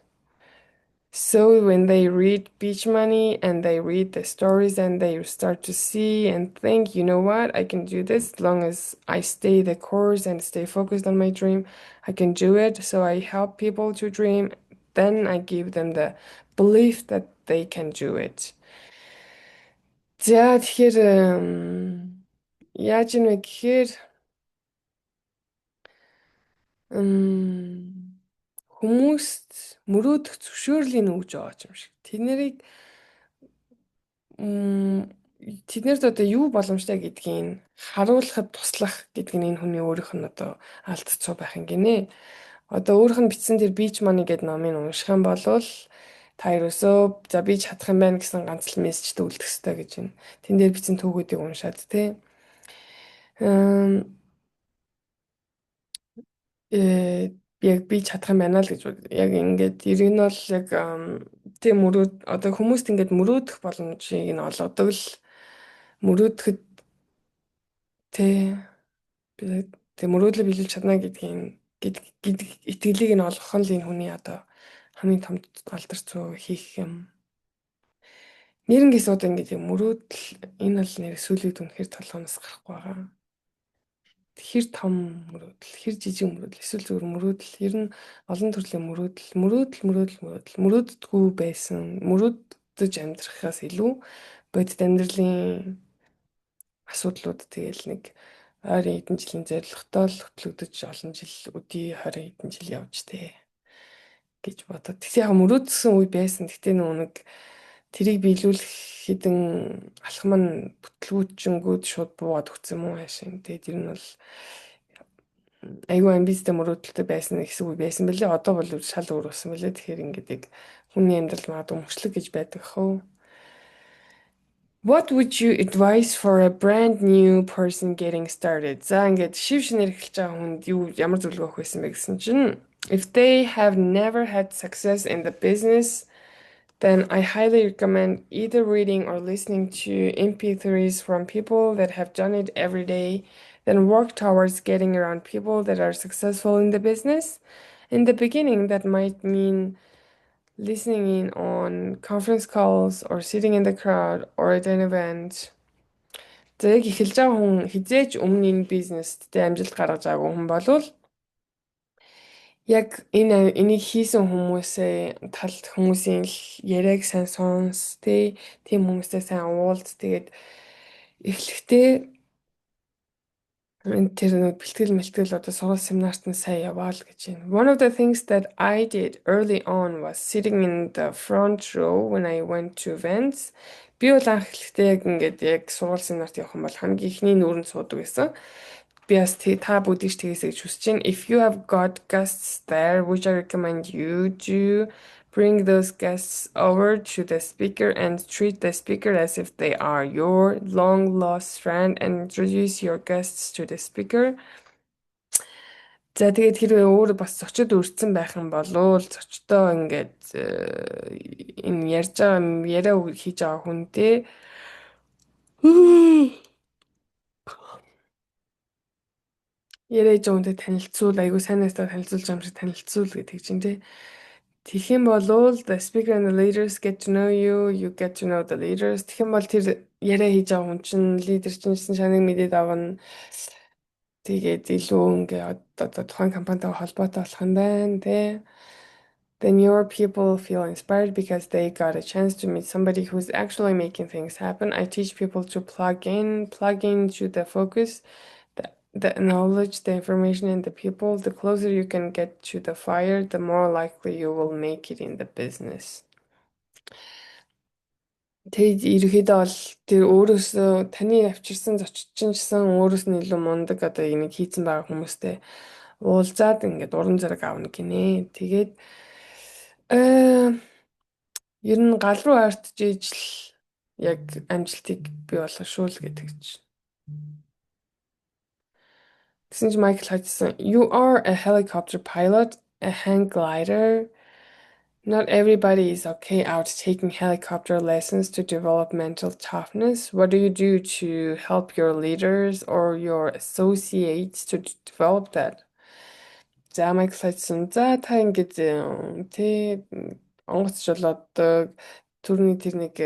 So when they read Beach Money and they read the stories and they start to see and think, you know what, I can do this as long as I stay the course and stay focused on my dream, I can do it. So I help people to dream. Then I give them the belief that they can do it. За тэгэхээр яаж юм бэ гэхээр хүмүүст мөрөөдөх зөвшөөрлийг өгж байгаа юм шиг. Тэднэрд одоо юу боломжтой гэдгийг харуулахад туслах гэдэг нь энэ хүний өөрийнх нь одоо алдцсан байх юм гинэ. Одоо өөрийнх нь бичсэн тэр Beach Money гэдэг номыг унших юм бол та ерөөсөө за би чадах юм байна гэсэн ганц л мессежтэй үлдэх хэрэгтэй гэж байна. Тэн дээр бичсэн түүхүүдийг уншаад тий. Яг би чадах юм байна л гэж яг ингээд ер нь бол яг тийм одоо хүмүүст ингээд мөрөөдөх боломжийг нь олгодог л мөрөөдөхөд тэг мөрөөдлөө биелүүлж чадна гэдгийг итгэлийг нь олгох нь л энэ хүний одоо хамгийн том алдар цуу хийх юм. Нэрнгээ сууд ингээд мөрөөдөл энэ бол нэр сүлээд үнэхээр толгоноос гарахгүй байгаа. Хэр том мөрөөдөл, хэр жижиг мөрөөдөл, эсвэл зөвхөн мөрөөдөл, ер нь олон төрлийн мөрөөддөггүй байсан, мөрөөдөж амьдрахаас илүү бодит амьдралын асуудлууд тэгэл нэг 20 хэдэн жилийн зорилготой л хөтлөгдөж олон жил өдий 20 хэдэн жил явж тээ гэж бодоод. Тэгсэн яг мөрөөдсөн үе байсан. Гэтэ нэг тэрийг биелүүлэх хэдэн алхам нь бүтлгүүчэнгүүд шууд буугаад өгсөн юм уу хаашаа. Тэгээд ер нь бол айгүй амбицтай мөрөөдөлтэй байсан гэсэн үг байсан бэлээ. Одоо бол шал өөр болсон бэлээ. Тэгэхээр ингээд яг хүний амьдрал магадгүй мөчлөг гэж байдаг хөө. What would you advise for a brand new person getting started? За ингээд шив шинээр эхэлж байгаа хүнд юу ямар зөвлөгөө өгөх байсан бэ гэсэн чинь if they have never had success in the business, then I highly recommend either reading or listening to MP3s from people that have done it every day, then work towards getting around people that are successful in the business. In the beginning, that might mean listening in on conference calls or sitting in the crowd or at an event. За яг эхэлж байгаа хүн хизээч өмнө энэ бизнест тэ амжилт гаргаж байгаагүй хүн болвол яг энийг хийсэн хүмүүсээ талд хүмүүсийн яриаг сайн сонс тийм хүмүүстэй сайн уулз тэгээд эхлэхдээ тэр нэг бэлтгэл мэлтгэл одоо сургууль семинарт нь сайн яваал гэж байна. One of the things that I did early on was sitting in the front row when I went to events. Би бол анх эхлэхдээ яг ингээд яг сургууль семинарт явах юм бол хамгийн ихний нүүрэнд суудаг байсан. Би бас та бүгдийг тэгээсэй гэж хүсэж байна. If you have got guests there, which I recommend you do, bring those guests over to the speaker and treat the speaker as if they are your long lost friend and introduce your guests to the speaker. За тэгээд хэрвээ өөр бас зочид өртсөн байх юм бол зочдоо ингээд энэ ярьж байгаа яриа хийж байгаа хүнтэй яриа жоонтэй танилцуул айгу сайнастай танилцуулж юм шиг танилцуул гэдэг чинь тий. Тэгэх юм бол the speaker and the leaders get to know you, you get to know the leaders. Тэгэх юм бол тэр яриа хийж байгаа хүн чинь лидер чинь шаныг мэдээд авна. Тэгээд илүү ингээд одоо тухайн компанитай холбоотой болох юм байна тий. Then your people feel inspired because they got a chance to meet somebody who's actually making things happen. I teach people to plug into the focus, the knowledge, the information, and the people. The closer you can get to the fire, the more likely you will make it in the business. Тэгээд ерөөхдөө бол тэр өөрөөсөө таны авчирсан зоччин гэсэн өөрөөс нь илүү мундаг одоо энийг хийцэн байгаа хүмүүстэй уулзаад ингээд уран зэрэг авна гинэ. Тэгээд ер нь гал руу ойртож ижил яг амжилтыг бий болгошгүй л гэдэг чинь. Гэсэн чинь Майкл Хатсон, you are a helicopter pilot, a hang glider. Not everybody is okay out taking helicopter lessons to develop mental toughness. What do you do to help your leaders or your associates to develop that? За Майкл Хатсон, за та ингэж тий онгоц жолоодог түрний тэр нэг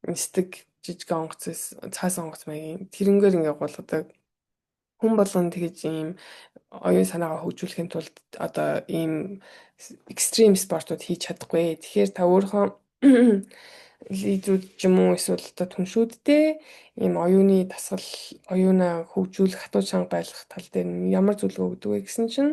нисдэг жижиг онгоц цаас онгоц маягийн тэрнгээр ингээ гулгадаг хүн болгон тэгэж ийм оюун санаагаа хөгжүүлэхийн тулд одоо ийм экстрим спортууд хийж чадахгүй. Тэгэхээр та өөрийнхөө лидерүүд ч юм уу эсвэл одоо түншүүдтэй ийм оюуны дасгал оюунаа хөгжүүлэх хатуу чанга байлгах тал дээр ямар зөвлөгөө өгдөг вэ гэсэн чинь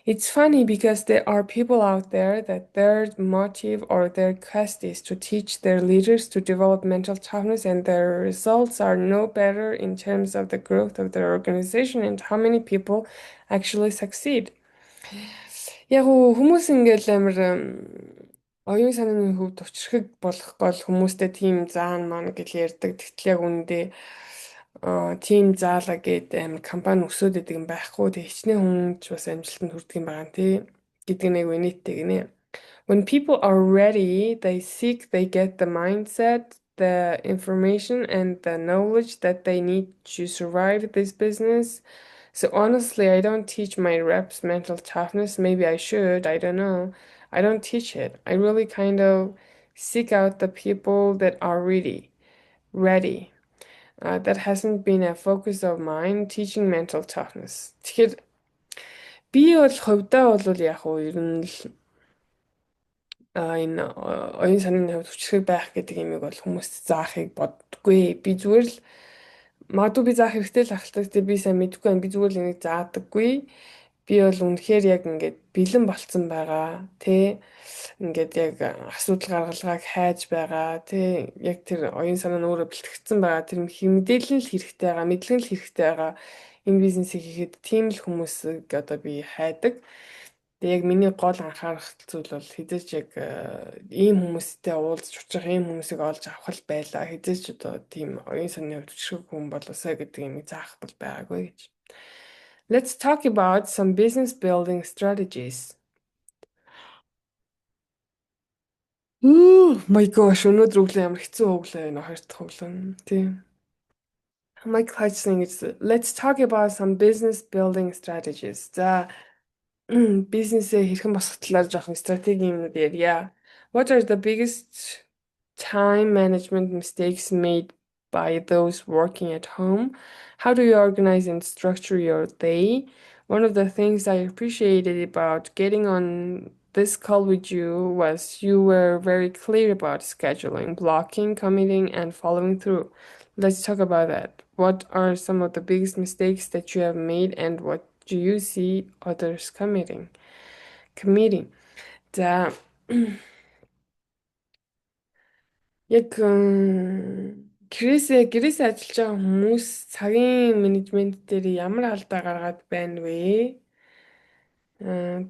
it's funny because there are people out there that their motive or their quest is to teach their leaders to develop mental toughness, and their results are no better in terms of the growth of their organization and how many people actually succeed. Яг хүмүүс ингээл амар оюун санааны хөвд учрахыг болох гол хүмүүстэй тийм заан маань гэж ярьдаг. Тэгтэл яг үүндээ тийм заалаа гээд амар компани өсөөд идэг юм байхгүй. Тэг хичнээн хүн ч бас амжилтанд хүрдэг юм байгаа тий гэдэг нэг үнэтэй гинэ. When people are ready, they seek, they get the mindset, the information and the knowledge that they need to survive this business. So honestly, I don't teach my reps mental toughness. Maybe I should, I don't know. I don't teach it. I really kind of seek out the people that are ready. That hasn't been a focus of mine, teaching mental toughness. Тэгэхээр би бол хувьдаа бол яг уу ер нь л энэ оюун санааны хувьд хүчрэг байх гэдэг юмыг бол хүмүүст заахыг боддоггүй. Би зүгээр л магадгүй би заах хэрэгтэй л ахaltaа би сайн мэдэхгүй байна. Би зүгээр л энийг заадаггүй. Би бол үнэхээр яг ингээд бэлэн болцсон байгаа тий ингээд яг асуудал гаргалгааг хайж байгаа тий яг тэр оюун санаа нь өөрөө бэлтгэгдсэн байгаа тэр мэдээлэл нь л хэрэгтэй байгаа мэдлэг нь л хэрэгтэй байгаа энэ бизнесийг хийхэд тийм л хүмүүсийг одоо би хайдаг. Тэгээ яг миний гол анхаарах зүйл бол хизээч яг ийм хүмүүстэй уулзч очих, ийм хүмүүсийг олж авах л байла. Хизээч одоо тийм оюун санааны хувьд өчрөг хүн болосоо гэдэг юм заах бол байгаагүй гэж. Let's talk about some business building strategies. My gosh, өнөөдөр өглөө ямар хэцүү өглөө байна. Хоёр дахь өглөө. Тийм. Michael Hutchison гэж let's talk about some business building strategies. За бизнесээ хэрхэн босгох талаар жоохон стратеги юмнууд ярья. What are the biggest time management mistakes made by those working at home? How do you organize and structure your day? One of the things I appreciated about getting on this call with you was you were very clear about scheduling, blocking, committing, and following through. Let's talk about that. What are some of the biggest mistakes that you have made, and what do you see others committing? За яг гэрээсээ ажиллаж байгаа хүмүүс цагийн менежмент дээр ямар алдаа гаргаад байна вэ?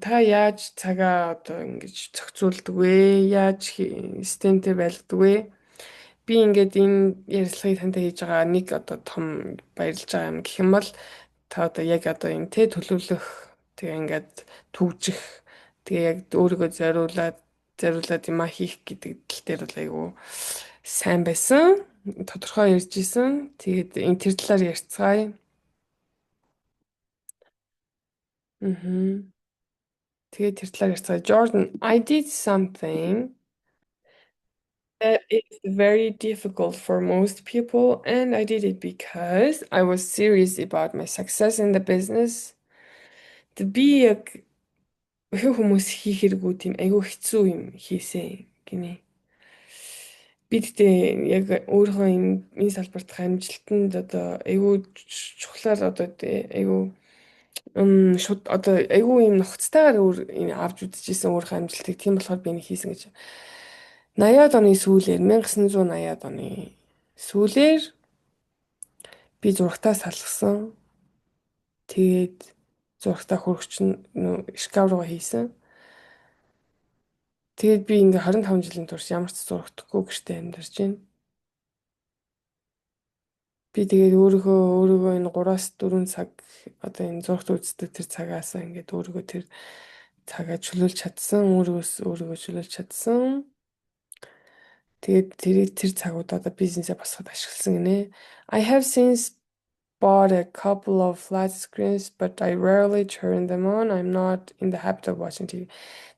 Та яаж цагаа одоо ингэж зохицуулдаг вэ? Яаж системтэй байлгадаг вэ? Би ингээд энэ ярилцлагыг тантай хийж байгаа нэг одоо том баярлж байгаа юм гэх юм бол та одоо яг одоо энэ төлөвлөх тэгээ ингээд түгжих тэгээ яг өөрийгөө зориулаад юм хийх гэдэг тал дээр бол айгүй сайн байсан. Тодорхой ярьж исэн. Тэгээд энэ тэр талаар ярьцгаая. Мгм. Тэгээд тэр талаар ярьцгаая. Jordan, I did something that is very difficult for most people, and I did it because I was serious about my success in the business. Би яг хүмүүс хийх хэрэггүй тийм айгүй хэцүү юм хийсэн гинэ. Би тэгтээ яг өөрийнхөө энэ салбартах амжилтанд одоо айгүй чухлаар одоо айгүй шууд одоо айгүй юм нухацтайгаар энэ авч үзчихсэн өөрийнхөө амжилтыг тийм болохоор би энэ хийсэн гэж. 80-аад оны сүүлээр 1980-аад оны сүүлээр би зурагтаа салгасан. Тэгээд зурагтаа хөрөгч шкаф руугаа хийсэн. Тэгээд би ингээ 25 жилийн турш ямар ч зурагдахгүй гэртээ амьдарч байна. Би тэгээд өөрийгөө энэ 3-4 цаг одоо энэ зурагт үздэг тэр цагаасаа ингээд өөрийгөө тэр цагаа чөлөөлж чадсан, өөрийгөө чөлөөлж чадсан. Тэгээд тэр цагуудаа бизнесээ босгоход ашигласан гинэ. I have since bought a couple of flat screens, but I rarely turn them on. I'm not in the habit of watching TV.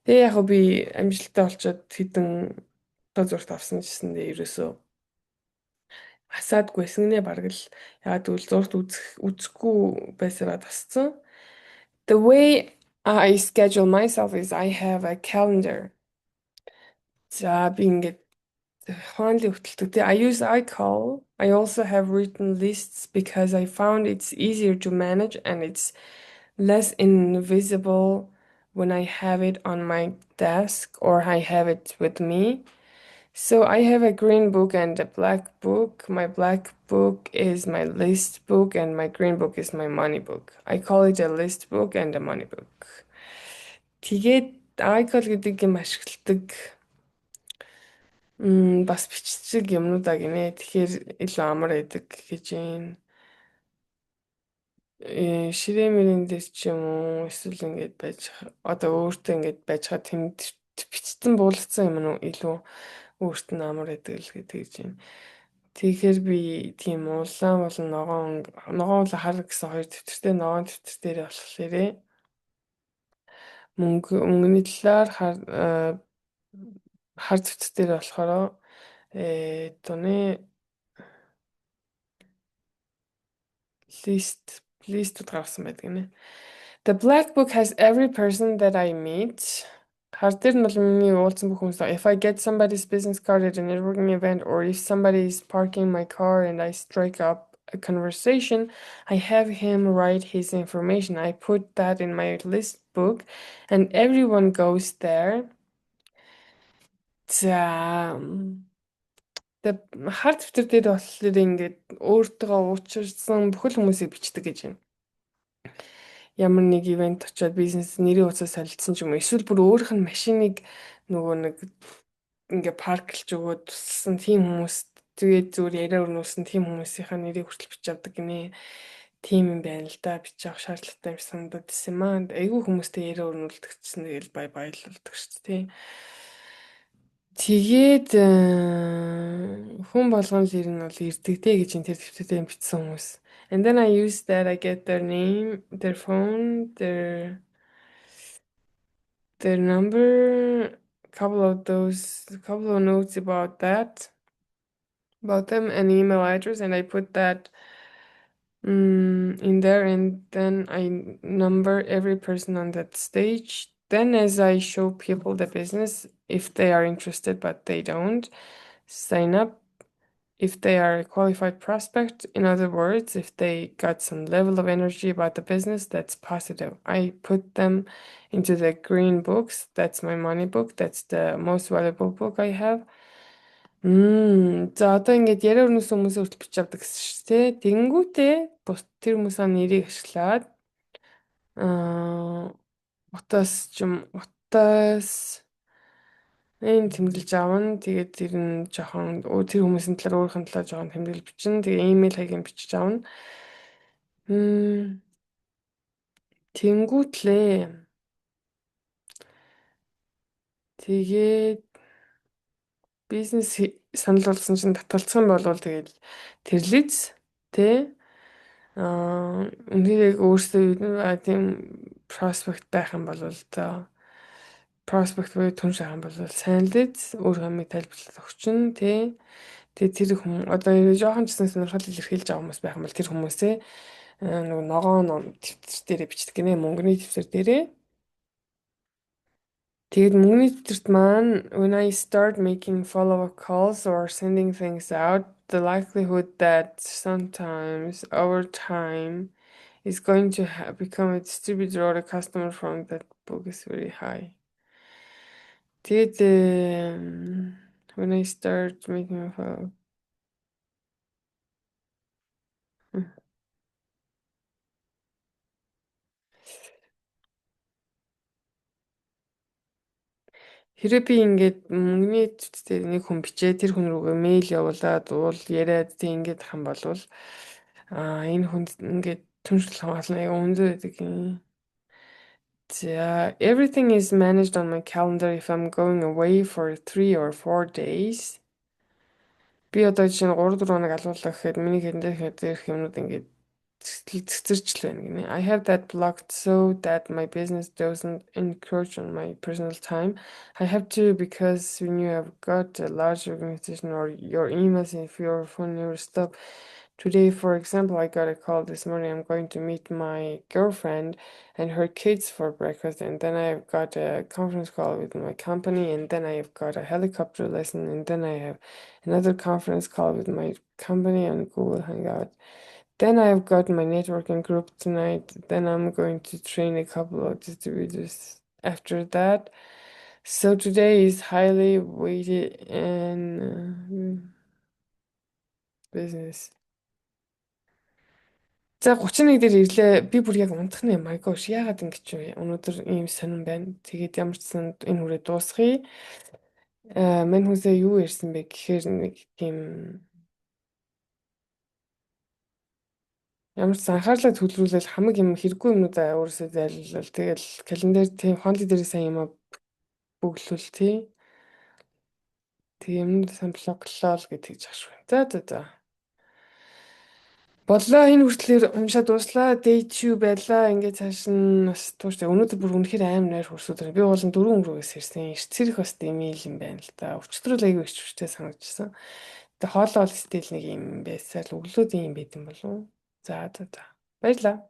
Тэгээ яг би амжилттай болчоод хэдэн зурагт авсан гэсэндээ ерөөсөө асаадгүйсэн нэ бараг л ягаад гэвэл зурагт үзэхгүй байсараа тасцсан. The way I schedule myself is I have a calendar. За би ингээд finally хөтэлдэг. I use iCal. I also have written lists because I found it's easier to manage and it's less invisible when I have it on my desk or I have it with me. So I have a green book and a black book. My black book is my list book and my green book is my money book. I call it a list book and a money book. Тэгээд iCal гэдэг юм ашигладаг бас бичдэг юмнуудаа гинэ. Тэгэхээр илүү амар байдаг гэж юм. Ширээ мөрөн дээр ч юм уу эсвэл ингэж байж одоо өөртөө ингэж байж хаа тэнд бичсэн буулгацсан юм уу илүү өөрт нь амар байдаг л гэдэг гэж юм. Тэгэхээр би тийм улаан болон ногоон хар гэсэн хоёр дэвтэртэй ногоон дэвтэр дээр болохоор мөнгөний талаар хар дэвтэр дээр болохоор тооны листүүд гаргасан байдаг нэ. The black book has every person that I meet. Хар дээр нь бол миний уулзсан бүх хүмүүс. If I get somebody's business card at a networking event or if somebody is parking my car and I strike up a conversation, I have him write his information. I put that in my list book and everyone goes there. За хар дэвтэр дээр болохоор ингээд өөртөө уучирсан бүхэл хүмүүсийг бичдэг гэж юм. ямар нэг ивент очоод бизнес нэрийн утсаа солилцсон ч юм уу. Эсвэл бүр өөрийнх нь машиныг нөгөө нэг ингээ парклж өгөөд туссан тийм хүмүүс тэгээд зүгээр яриа өрнүүлсэн тийм хүмүүсийнхаа нэрийг хүртэл бичиж авдаг гинэ. Тийм юм байна л да. Бичиж авах шаардлагатай юм шиг санагдаад байсан юм аа. Айгүй хүмүүстэй яриа өрнүүлдэг чинь тэгэл бай баялуулдаг шүү дээ. Тэгээд хүн болгон л ер нь бол ирдэг дээ гэж энэ тэр дэвтэртэй бичсэн хүмүүс. And then I use that I get their name, their phone, their number, couple of notes about about them, and email address, and I put that in there, and then I number every person on that stage. Then, as I show people the business, if they are interested but they don't sign up, if they are a qualified prospect, in other words, if they got some level of energy about the business, that's positive. I put them into the green books. That's my money book. That's the most valuable book I have. За одоо ингээд яриа өрнөс хүмүүсээ хүртэл бичиж авдаг гэсэн шүү дээ. Тэнгүүтээ бус тэр хүмүүсийн нэрийг ашиглаад аа утаас энэ тэмдэглэж авна. Тэгээд тэр нь жоохон тэр хүмүүсийн талаар өөрийнхөө талаар жоохон тэмдэглэж бичнэ. Тэгээ имэйл хаягийн бичиж авна. Тэнгүүтлээ. Тэгээд бизнес санал болгосон чинь татгалцах юм бол тэгээд тэрлиз тэ үнэхээр өөрсдөө тийм проспект байх юм бол одоо проспект буюу түн шахам бол сайн л дээ өөр хамыг тайлбарлаж өгчин тий. Тэгээ тэр хүмүүс одоо жоохон ч гэсэн сонирхол илэрхийлж байгаа хүмүүс байх юм бол тэр хүмүүсээ нөгөө ногоон дэвтэр дээрээ бичдэг гинэ мөнгөний дэвтэр дээрээ. Тэгээд мөнгөний дэвтэрт маань when I start making follow-up calls or sending things out, the likelihood that sometimes over time is going to become a distributor or a customer from that book is very high. Тэгээд when I start making a follow хэрэв би ингээд мөнгөний дэвтэр нэг хүн бичээ тэр хүн рүүгээ мэйл явуулаад уул яриад тэг ингээд хам болвол энэ хүнд ингээд түншлэх хамгаална яг өндөр байдаг юм. За everything is managed on my calendar if I'm going away for 3 or 4 days. Би одоо чинь 3-4 хоног алуулаа гэхэд миний календар дээрх юмнууд ингээд цэцэрч л байна гинэ. I have that blocked so that my business doesn't encroach on my personal time. I have to because when you have got a large organization or your emails if your phone never stop. Today, for example, I got a call this morning. I'm going to meet my girlfriend and her kids for breakfast, and then I've got a conference call with my company, and then I've got a helicopter lesson, and then I have another conference call with my company on Google Hangout. Then I've got my networking group tonight. Then I'm going to train a couple of distributors after that. So today is highly weighted in business. За 31 дээр ирлээ. Би бүр яг унтах нь my gosh яагаад ингэж вэ? Өнөөдөр ийм сонирн байна. Тэгээд ямар ч сан энэ хүрээ дуусгая. Мань хүнсээ юу ярьсан бэ гэхээр нэг тийм ямар ч анхаарлаа төвлөрүүлэл хамаг юм хэрэггүй юмнуудаа өөрөөсөө зайлуулал тэгэл календар тийм фонт дээр сайн юм бөглөл тий. Тэг юмнууд сайн блоклоо л гэж тэгж ашиг. За. Боллоо энэ хүртлээр уншаад дууслаа. Day 2 байлаа. Ингээд цааш нь бас тууштай. Өнөөдөр бүр үнэхээр аим найр хурсууд. Би бол 4 өнгөрөөс ирсэн. Эрцэрэх бас имэйл юм байна л да. Өчтөрөл аягүй ичвчтэй санагдчихсан. Тэгээ хоолоо стил нэг юм байсаар өглөөд юм байт юм болов уу? За. Баярлаа.